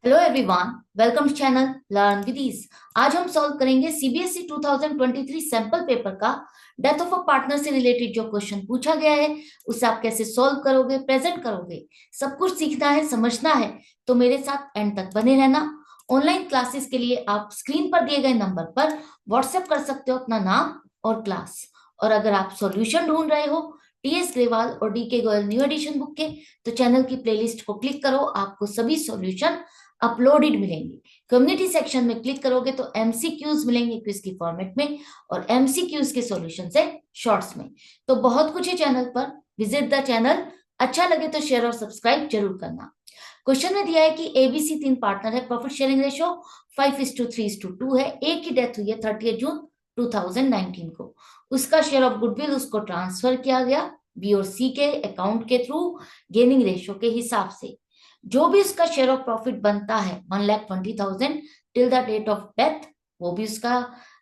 Hello everyone, welcome to channel learn with ease. आज हम solve करेंगे सीबीएसई 2023 सैंपल पेपर का डेथ ऑफ अ पार्टनर से related जो क्वेश्चन पूछा गया है उसे आप कैसे सॉल्व करोगे, प्रेजेंट करोगे, सब कुछ सीखना है, समझना है। तो मेरे साथ एंड तक बने रहना। ऑनलाइन क्लासेस के लिए आप स्क्रीन पर दिए गए नंबर पर व्हाट्सएप कर सकते हो अपना नाम और क्लास। और अगर आप सॉल्यूशन ढूंढ रहे हो टीएस ग्रेवाल और DK Goyal new edition book के, तो चैनल की प्लेलिस्ट को क्लिक करो, आपको सभी सॉल्यूशन अपलोडेड मिलेंगे। कम्युनिटी सेक्शन में क्लिक करोगे तो एमसीक्यूज मिलेंगे क्विज की फॉर्मेट में, और एमसीक्यूज के सॉल्यूशन से शॉर्ट्स में। तो बहुत कुछ है चैनल पर, विजिट द चैनल। अच्छा लगे तो शेयर और सब्सक्राइब जरूर करना। क्वेश्चन में दिया है कि एबीसी 3 पार्टनर है, प्रॉफिट शेयरिंग रेशियो 5:3:2 है। ए की डेथ हुई है 30 जून 2019 को। उसका शेयर ऑफ गुडविल उसको ट्रांसफर किया गया बी और सी के अकाउंट के थ्रू गेनिंग रेशियो के हिसाब से। जो भी उसका शेयर ऑफ प्रॉफिट बनता है 1,20,000 till the date of death, वो भी उसका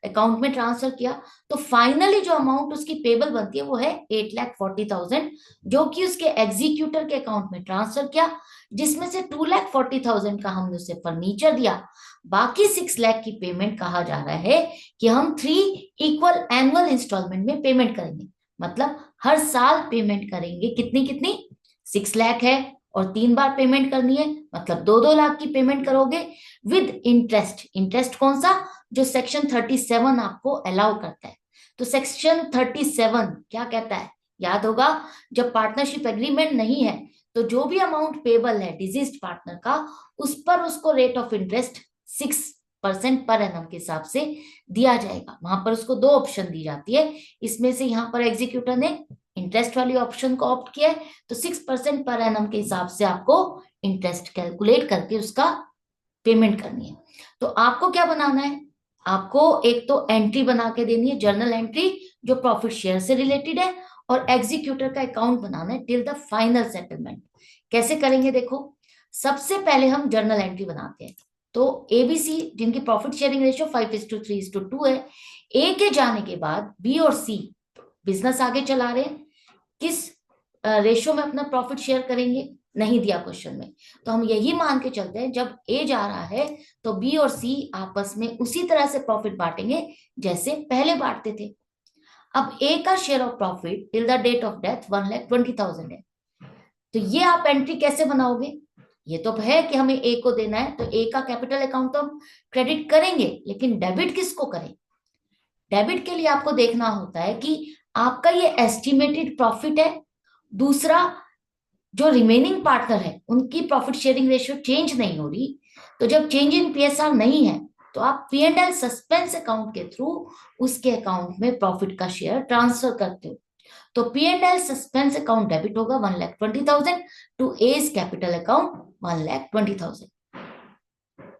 अकाउंट में ट्रांसफर किया। तो फाइनली जो अमाउंट उसकी पेबल बनती है वो है 8,40,000, जो कि उसके एग्जीक्यूटर के अकाउंट में ट्रांसफर किया, जिसमें से 2,40,000 का हमने उसे फर्नीचर दिया। बाकी 6 लाख की पेमेंट कहा जा रहा है कि हम 3 इक्वल एनुअल इंस्टॉलमेंट में पेमेंट करेंगे। मतलब हर साल पेमेंट करेंगे। कितनी कितनी? 6 लाख है और 3 बार पेमेंट करनी है, मतलब 2-2 लाख की पेमेंट करोगे विद इंटरेस्ट। इंटरेस्ट कौन सा? जो सेक्शन 37 आपको अलाउ करता है। तो सेक्शन 37 क्या कहता है? याद होगा, जब पार्टनरशिप एग्रीमेंट नहीं है तो जो भी अमाउंट पेबल है डिजीज्ड पार्टनर का, उस पर उसको rate of interest 6% per annum के हिसाब से दिया जाएगा। वहां पर उसको 2 ऑप्शन दी जाती है, इसमें से यहाँ पर एग्जीक्यूटर ने इंटरेस्ट वाली ऑप्शन को ऑप्ट किया है, तो 6% पर एनम के हिसाब से आपको इंटरेस्ट कैलकुलेट करके उसका पेमेंट करनी है। तो आपको क्या बनाना है? आपको एक तो एंट्री बना के देनी है, जर्नल एंट्री, जो प्रॉफिट शेयर से रिलेटेड है, और एग्जीक्यूटर का अकाउंट बनाना है टिल द फाइनल सेटलमेंट। कैसे करेंगे देखो। सबसे पहले हम जर्नल एंट्री बनाते हैं। तो एबीसी जिनकी प्रॉफिट शेयरिंग रेशियो 5:3:2 है, ए के जाने के बाद बी और सी बिजनेस आगे चला रहे हैं, किस रेशियो में अपना प्रॉफिट शेयर करेंगे नहीं दिया क्वेश्चन में। तो हम यही मान के चलते हैं जब ए जा रहा है तो बी और सी आपस में उसी तरह से प्रॉफिट बांटेंगे जैसे पहले बांटते थे। अब ए का share of profit till the date of death 1,20,000 है। तो ये आप एंट्री कैसे बनाओगे? ये तो है कि हमें ए को देना है, तो ए का कैपिटल अकाउंट तो हम क्रेडिट करेंगे, लेकिन डेबिट किसको करें? डेबिट के लिए आपको देखना होता है कि आपका ये एस्टिमेटेड प्रॉफिट है। दूसरा, जो रिमेनिंग पार्टनर है उनकी प्रॉफिट शेयरिंग रेशियो चेंज नहीं हो रही। तो जब चेंज इन पीएसआर नहीं है तो आप P and L suspense account के थ्रू उसके अकाउंट में प्रॉफिट का शेयर ट्रांसफर करते हो। तो P and L suspense account debit होगा 1,20,000 to A's capital account 1,20,000।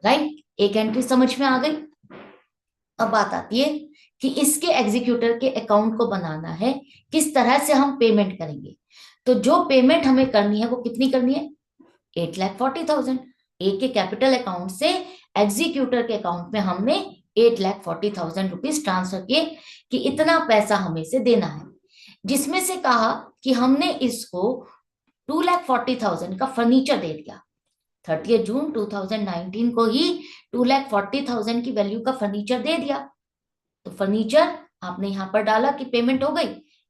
Right, एक एंट्री समझ में आ गई। अब बात आती है कि इसके एग्जीक्यूटर के अकाउंट को बनाना है, किस तरह से हम पेमेंट करेंगे। तो जो पेमेंट हमें करनी है वो कितनी करनी है? 8,40,000। ए के कैपिटल अकाउंट से एग्जीक्यूटर के अकाउंट में हमने 8,40,000 रुपीज ट्रांसफर किए कि इतना पैसा हमें से देना है, जिसमें से कहा कि हमने इसको 2,40,000 का फर्नीचर दे दिया। 30 जून 2019 को ही 2,40,000 की वैल्यू का फर्नीचर दे दिया। तो फर्नीचर आपने यहां पर डाला कि पेमेंट हो गई,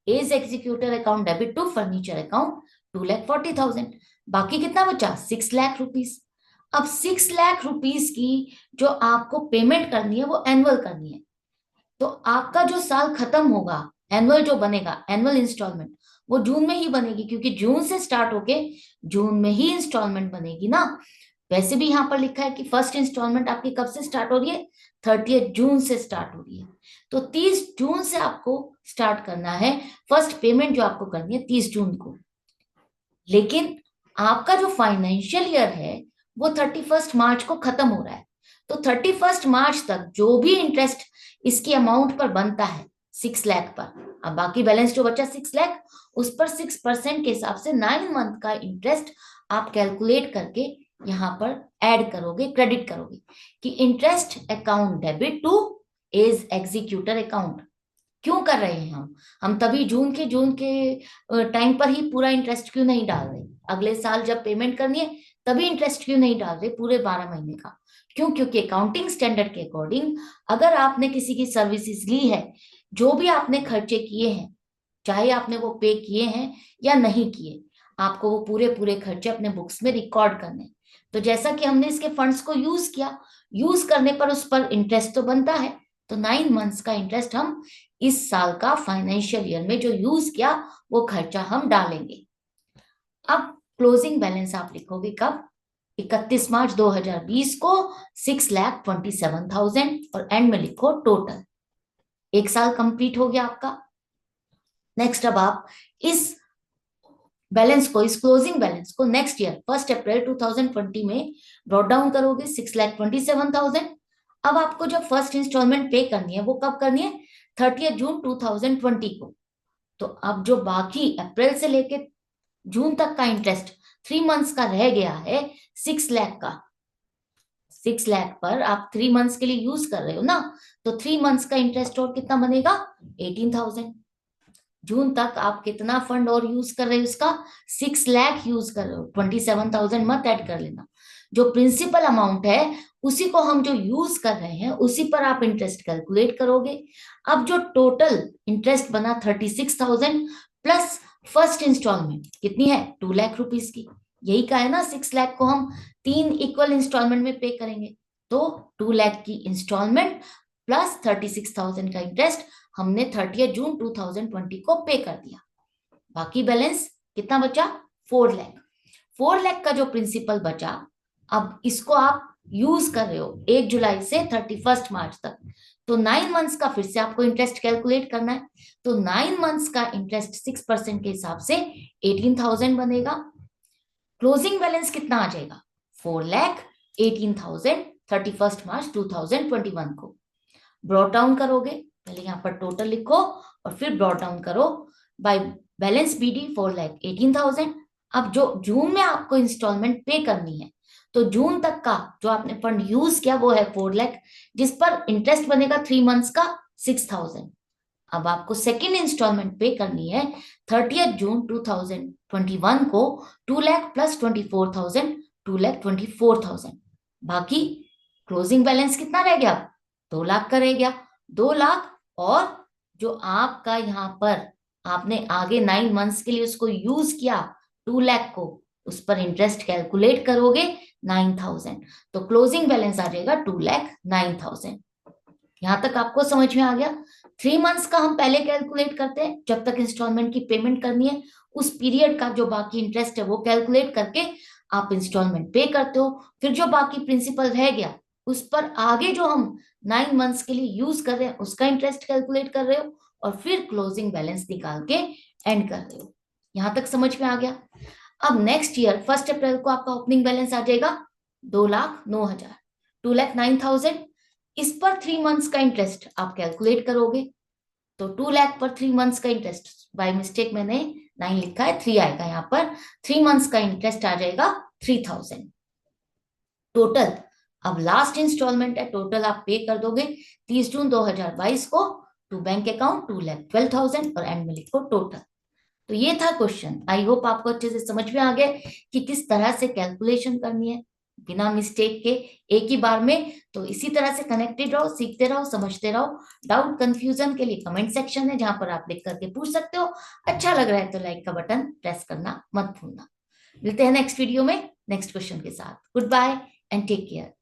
A's executor account debit to furniture account 2,40,000। बाकी कितना बचा? 6 लाख रुपीज। अब 6 लाख रुपीज की जो आपको पेमेंट करनी है वो एनुअल करनी है। तो आपका जो साल खत्म होगा, एनुअल जो बनेगा, एनुअल इंस्टॉलमेंट, वो जून में ही बनेगी, क्योंकि जून से स्टार्ट होके जून में ही इंस्टॉलमेंट बनेगी ना। वैसे भी यहाँ पर लिखा है कि फर्स्ट इंस्टॉलमेंट आपकी कब से स्टार्ट हो रही है? 30 जून से स्टार्ट हो रही है। तो 30 जून से आपको स्टार्ट करना है। फर्स्ट पेमेंट जो आपको करनी है 30 जून को। लेकिन आपका जो फाइनेंशियल ईयर है वो 31 मार्च को खत्म हो रहा है। तो 31 मार्च तक जो भी इंटरेस्ट इसकी अमाउंट पर बनता है 6 लाख पर, अब बाकी बैलेंस जो बचा 6 लाख, उस पर 6% के हिसाब से 9 मंथ का इंटरेस्ट आप कैलकुलेट करके यहाँ पर ऐड करोगे, क्रेडिट करोगे कि interest account debit to A's executor account. क्यों कर रहे हैं हम तभी जून के टाइम पर ही पूरा इंटरेस्ट क्यों नहीं डाल रहे? अगले साल जब पेमेंट करनी है तभी इंटरेस्ट क्यों नहीं डाल रहे पूरे 12 महीने का? क्यों? क्योंकि अकाउंटिंग स्टैंडर्ड के अकॉर्डिंग अगर आपने किसी की सर्विसेज ली है, जो भी आपने खर्चे किए हैं, चाहे आपने वो पे किए हैं या नहीं किए, आपको वो पूरे पूरे खर्चे अपने बुक्स में रिकॉर्ड करने हैं। तो जैसा कि हमने इसके फंड्स को यूज किया, यूज करने पर उस पर इंटरेस्ट तो बनता है, तो 9 मंथ्स का इंटरेस्ट हम इस साल का फाइनेंशियल ईयर में जो यूज किया वो खर्चा हम डालेंगे। अब क्लोजिंग बैलेंस आप लिखोगे कब? 31 मार्च 2020 को 6,27,000 और एंड में लिखो टोटल। एक साल कंप्लीट हो गया आपका। नेक्स्ट अब आप इस बैलेंस को, इस क्लोजिंग बैलेंस को नेक्स्ट ईयर 1 अप्रैल 2020 में ब्रॉट डाउन करोगे 6,27,000। अब आपको जब फर्स्ट इंस्टॉलमेंट पे करनी है वो कब करनी है? 30 जून 2020 को। तो अब जो बाकी अप्रैल से लेके जून तक का इंटरेस्ट 3 मंथ्स का रह गया है 6 लाख का, 6 लाख पर आप 3 मंथ्स के लिए यूज कर रहे हो ना, तो 3 मंथ्स का इंटरेस्ट और कितना बनेगा? 18,000। जून तक आप कितना फंड और यूज कर रहे हो? उसका 6 लाख यूज कर रहे हो, 27,000 मत ऐड कर लेना। जो प्रिंसिपल अमाउंट है उसी को हम जो यूज कर रहे हैं उसी पर आप इंटरेस्ट कैलकुलेट करोगे। अब जो टोटल इंटरेस्ट बना 36,000 प्लस फर्स्ट इंस्टॉलमेंट कितनी है? 2 लाख रुपीस की। यही का है ना, 6 लाख को हम 3 इक्वल इंस्टॉलमेंट में पे करेंगे, तो 2 लाख की इंस्टॉलमेंट प्लस 36,000 का इंटरेस्ट हमने 30 जून 2020 को पे कर दिया। बाकी बैलेंस कितना बचा? 4 लाख। 4 लाख का जो प्रिंसिपल बचा, अब इसको आप यूज कर रहे हो 1 जुलाई से 31 मार्च तक, तो 9 मंथ्स का फिर से आपको इंटरेस्ट कैलकुलेट करना है। तो 9 मंथ्स का इंटरेस्ट 6% के हिसाब से 18,000 बनेगा। क्लोजिंग बैलेंस कितना आ जाएगा? 4,18,000 31 मार्च 2021 को। ब्रॉट डाउन करोगे, पहले यहाँ पर टोटल लिखो और फिर ब्रॉट डाउन करो बाय बैलेंस बीडी 4,18,000। अब जो जून में आपको इंस्टॉलमेंट पे करनी है, तो जून तक का जो आपने फंड यूज किया वो है 4 लाख, जिस पर इंटरेस्ट बनेगा 3 मंथ्स का 6,000। अब आपको सेकेंड इंस्टॉलमेंट पे करनी है 30 जून 2021 को 2 लाख प्लस 24,000, 2,24,000। बाकी क्लोजिंग बैलेंस कितना रह गया? 2 लाख का रह गया। 2 लाख और जो आपका यहाँ पर आपने आगे 9 मंथ्स के लिए उसको यूज किया 2 लाख को, उस पर इंटरेस्ट कैलकुलेट करोगे 9,000, तो क्लोजिंग बैलेंस आ जाएगा 2,09,000। यहां तक आपको समझ में आ गया? 3 मंथ्स का हम पहले कैलकुलेट करते हैं, जब तक इंस्टॉलमेंट की पेमेंट करनी है उस पीरियड का जो बाकी इंटरेस्ट है वो कैलकुलेट करके आप इंस्टॉलमेंट पे करते हो। फिर जो बाकी प्रिंसिपल रह गया उस पर आगे जो हम 9 मंथ्स के लिए यूज कर रहे हैं उसका इंटरेस्ट कैलकुलेट कर रहे हो और फिर क्लोजिंग बैलेंस निकाल के एंड कर रहे हो। यहां तक समझ में आ गया? अब नेक्स्ट ईयर 1 अप्रैल को आपका ओपनिंग बैलेंस आ जाएगा 2,09,000, 2,09,000। इस पर 3 मंथ्स का इंटरेस्ट आप कैलकुलेट करोगे, तो 2 लाख पर 3 मंथ्स का इंटरेस्ट, बाय मिस्टेक मैंने 9 लिखा है, 3 आएगा यहाँ पर। 3 मंथ्स का इंटरेस्ट आ जाएगा 3,000 टोटल। अब लास्ट इंस्टॉलमेंट है, टोटल आप पे कर दोगे 30 जून 2022 को टू बैंक अकाउंट 2,12,000 और एंड में लिखो टोटल। तो ये था क्वेश्चन। आई होप आपको अच्छे से समझ में आ गया कि किस तरह से कैलकुलेशन करनी है बिना मिस्टेक के एक ही बार में। तो इसी तरह से कनेक्टेड रहो, सीखते रहो, समझते रहो। डाउट कंफ्यूजन के लिए कमेंट सेक्शन है जहां पर आप लिख करके पूछ सकते हो। अच्छा लग रहा है तो लाइक का बटन प्रेस करना मत भूलना। मिलते हैं नेक्स्ट वीडियो में नेक्स्ट क्वेश्चन के साथ। Good bye and take care.